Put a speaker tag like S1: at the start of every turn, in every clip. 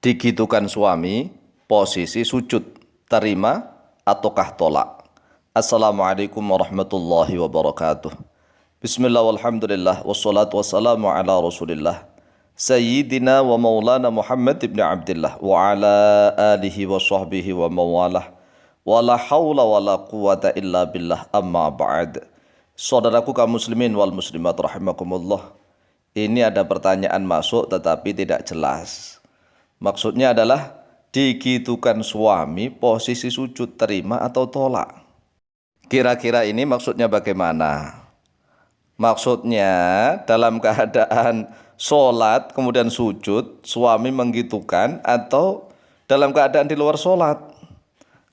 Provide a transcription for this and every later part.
S1: Digitukan suami, posisi sujud, terima ataukah tolak? Assalamualaikum warahmatullahi wabarakatuh. Bismillah walhamdulillah wassalatu wassalamu ala rasulillah Sayyidina wa maulana Muhammad ibn Abdillah wa ala alihi wa sahbihi wa mawalah wa la hawla wa la quwata illa billah amma ba'd. Saudaraku kaum muslimin wal muslimat rahimakumullah, ini ada pertanyaan masuk tetapi tidak jelas. Maksudnya adalah digitukan suami posisi sujud, terima atau tolak. Kira-kira ini maksudnya bagaimana? Maksudnya dalam keadaan sholat kemudian sujud, suami menggitukan, atau dalam keadaan di luar sholat?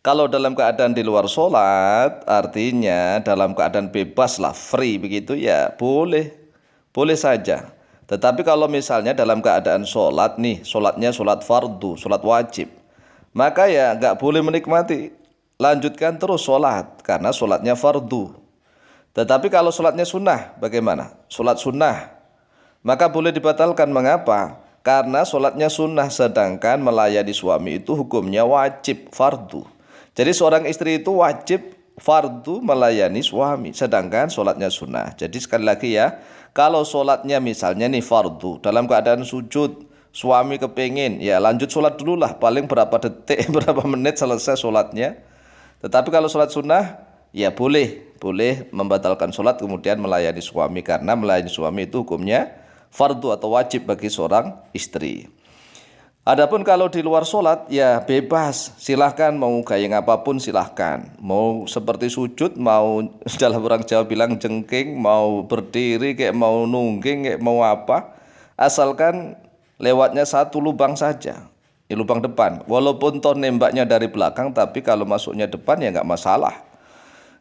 S1: Kalau dalam keadaan di luar sholat, artinya dalam keadaan bebas lah, free begitu ya, boleh saja. Tetapi kalau misalnya dalam keadaan sholat nih, sholatnya sholat fardu, sholat wajib, maka ya nggak boleh menikmati, lanjutkan terus sholat karena sholatnya fardu. Tetapi kalau sholatnya sunnah bagaimana? Sholat sunnah maka boleh dibatalkan. Mengapa? Karena sholatnya sunnah, sedangkan melayani suami itu hukumnya wajib fardu. Jadi seorang istri itu wajib fardu melayani suami, sedangkan sholatnya sunnah. Jadi sekali lagi ya, kalau sholatnya misalnya nih fardu, dalam keadaan sujud, suami kepingin, ya lanjut sholat dulu lah, paling berapa detik, berapa menit selesai sholatnya. Tetapi kalau sholat sunnah, ya boleh membatalkan sholat kemudian melayani suami, karena melayani suami itu hukumnya fardu atau wajib bagi seorang istri. Adapun kalau di luar sholat, ya bebas, silahkan mau gayeng apapun silahkan. Mau seperti sujud, mau dalam orang Jawa bilang jengking, mau berdiri, kayak mau nungging, kayak mau apa, asalkan lewatnya satu lubang saja, lubang depan. Walaupun toh nembaknya dari belakang, tapi kalau masuknya depan ya nggak masalah.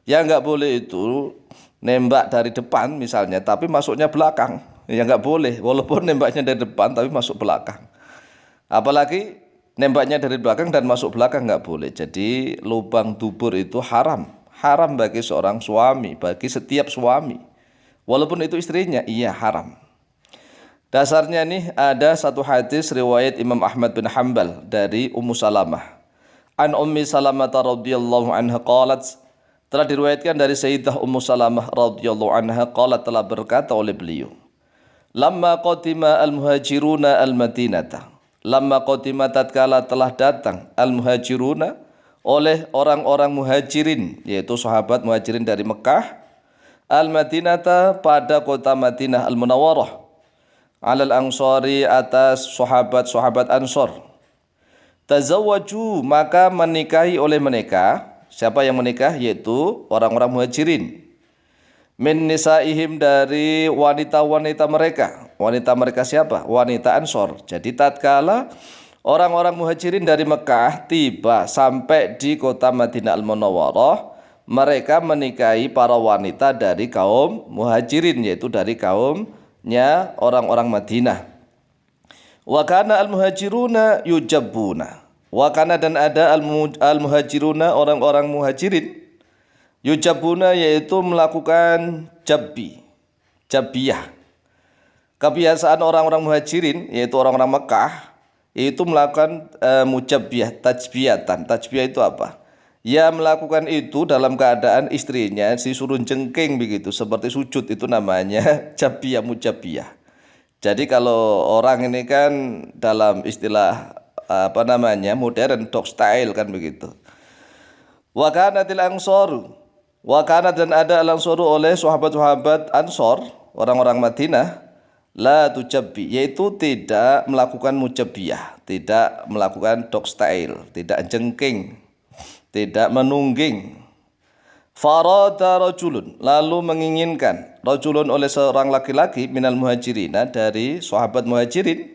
S1: Ya nggak boleh itu nembak dari depan misalnya, tapi masuknya belakang, ya nggak boleh. Walaupun nembaknya dari depan, tapi masuk belakang. Apalagi nembaknya dari belakang dan masuk belakang nggak boleh. Jadi lubang dubur itu haram bagi seorang suami, bagi setiap suami. Walaupun itu istrinya, iya haram. Dasarnya nih ada satu hadis riwayat Imam Ahmad bin Hanbal dari Ummu Salamah. An Ummi Salamah radhiyallahu anha qalat, telah diriwayatkan dari Sayyidah Ummu Salamah radhiyallahu anha qalat, telah berkata oleh beliau, lamma qadima al-muhajiruna al-Madinata. Lamma qadima tatkala telah datang al-muhajiruna oleh orang-orang muhajirin, yaitu sahabat muhajirin dari Mekah, al-Madinata pada kota Madinah al-Munawwarah, alal ansari atas sahabat-sahabat Ansor. Tazawwaju maka menikahi oleh mereka. Siapa yang menikah? Yaitu orang-orang muhajirin. Min nisaihim dari wanita-wanita mereka. Wanita mereka siapa? Wanita Ansor. Jadi tatkala orang-orang muhajirin dari Mekah tiba sampai di kota Madinah al-Munawwarah, mereka menikahi para wanita dari kaum muhajirin, yaitu dari kaumnya orang-orang Madinah. Wa kana al-muhajiruna yujabbuna. Wa kana dan ada al-muhajiruna orang-orang muhajirin yujabuna, yaitu melakukan jabiyah. Kebiasaan orang-orang muhajirin, yaitu orang-orang Mekah, itu melakukan mujabiyah, tajbiyatan. Tajbiyah itu apa? Ya melakukan itu dalam keadaan istrinya disuruh jengking begitu, seperti sujud, itu namanya jabiyah, mujabiyah. Jadi kalau orang ini kan dalam istilah modern, dog style kan begitu. Wa kanatil ansaru. Wa kana dan ada al-ansuru oleh sahabat-sahabat Ansor, orang-orang Madinah, la tujabbi, yaitu tidak melakukan mujabiyah, tidak melakukan dog style, tidak jengking, tidak menungging. Farada rajulun, lalu menginginkan, rajulun oleh seorang laki-laki minal muhajirina dari sahabat muhajirin,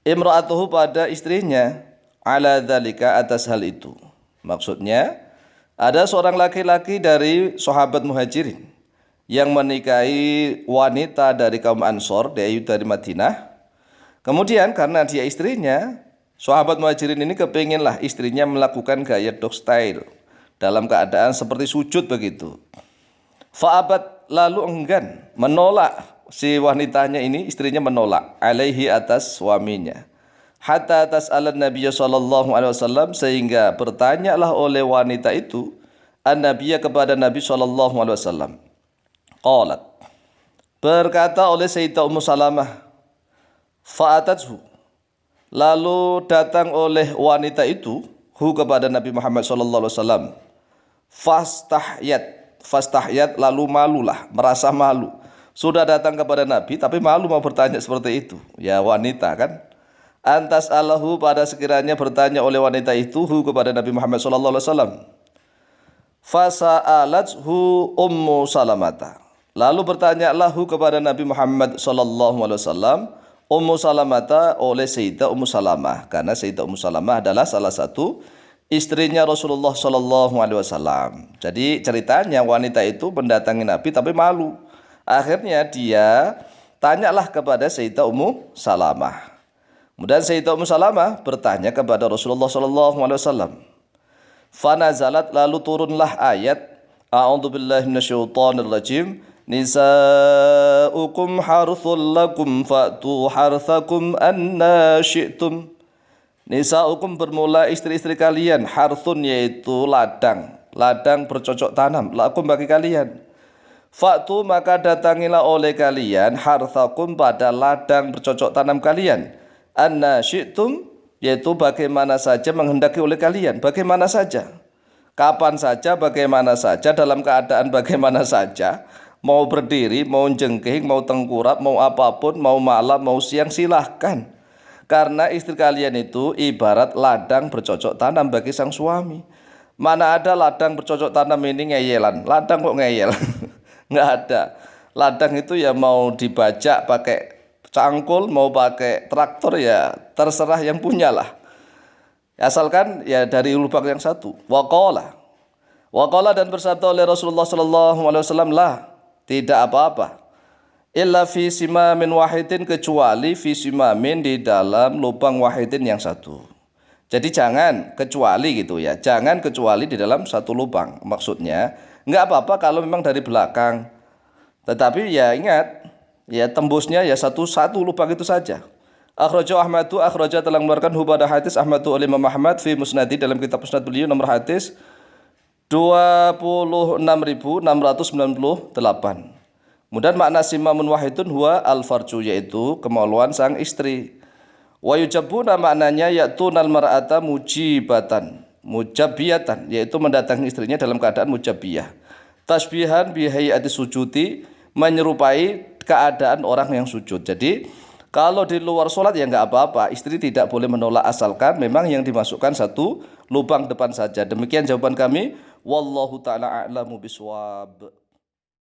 S1: imra'atuhu pada istrinya, ala dzalika atas hal itu. Maksudnya ada seorang laki-laki dari sahabat muhajirin yang menikahi wanita dari kaum Ansor, dari Madinah. Kemudian karena dia istrinya, sahabat muhajirin ini kepinginlah istrinya melakukan gaya dog style dalam keadaan seperti sujud begitu. Fa'abat, lalu enggan, menolak si wanitanya ini, istrinya menolak alaihi atas suaminya. hatta tas'alan Nabiy sallallahu alaihi wasallam, sehingga bertanyalah oleh wanita itu an-Nabiy kepada Nabi sallallahu alaihi wasallam. Qalat, berkata oleh Sayyidah Ummu Salamah, fa'atathu, lalu datang oleh wanita itu kepada Nabi Muhammad sallallahu alaihi wasallam. Fastahyat, lalu malulah, merasa malu. Sudah datang kepada Nabi tapi malu mau bertanya seperti itu. Ya wanita kan. Antas Allahu, pada sekiranya bertanya oleh wanita itu kepada Nabi Muhammad sallallahu alaihi wasallam. Fasa'alathu Ummu Salamata, lalu bertanyalah kepada Nabi Muhammad sallallahu alaihi wasallam Ummu Salamata oleh Sayyidah Ummu Salamah, karena Sayyidah Ummu Salamah adalah salah satu istrinya Rasulullah sallallahu alaihi wasallam. Jadi ceritanya wanita itu mendatangi Nabi tapi malu. Akhirnya dia tanyalah kepada Sayyidah Ummu Salamah. Kemudian Sayyidah Ummu Salamah bertanya kepada Rasulullah sallallahu alaihi wasallam. Fanazalat, lalu turunlah ayat A'udzubillahi minasyaitonirrajim. Nisa'ukum harthul lakum fa'tu harthakum anna syi'tum. Nisa'ukum bermula istri-istri kalian, harthun yaitu ladang bercocok tanam, lakum bagi kalian. Fa'tu, maka datangilah oleh kalian, harthakum pada ladang bercocok tanam kalian. Anna syi'tum, yaitu bagaimana saja menghendaki oleh kalian, bagaimana saja, kapan saja, bagaimana saja, dalam keadaan bagaimana saja, mau berdiri, mau jengking, mau tengkurap, mau apapun, mau malam, mau siang, silahkan. Karena istri kalian itu ibarat ladang bercocok tanam bagi sang suami. Mana ada ladang bercocok tanam ini ngeyelan, ladang kok ngeyel? Nggak ada. Ladang itu ya mau dibajak pakai cangkul, mau pakai traktor, ya terserah yang punya lah. Asalkan ya dari lubang yang satu. Waqala, dan bersabda oleh Rasulullah sallallahu alaihi wasallam, lah, tidak apa-apa. Illa fi simamin wahidin, kecuali fi simamin, di dalam lubang wahidin yang satu. Jadi jangan kecuali gitu ya. Jangan kecuali di dalam satu lubang. Maksudnya nggak apa-apa kalau memang dari belakang. Tetapi ya ingat, ya tembusnya ya satu lubang itu saja. Akhrajahu Ahmadu, akhraja telah mengeluarkan pada hadis Ahmadu oleh Imam Ahmad fi Musnadi, dalam kitab Musnad beliau, nomor hadis 26.698. Kemudian makna simamun wahidun huwa al-farju, yaitu kemaluan sang istri. Wa yujabuna, maknanya ya'tunal mar'ata mujabiyatan, yaitu mendatangi istrinya dalam keadaan mujabiyah. Tasbihan bihayati sujudi, menyerupai keadaan orang yang sujud. Jadi kalau di luar sholat ya nggak apa-apa, istri tidak boleh menolak asalkan memang yang dimasukkan satu lubang depan saja. Demikian jawaban kami. Wallahu ta'ala a'lamu biswab.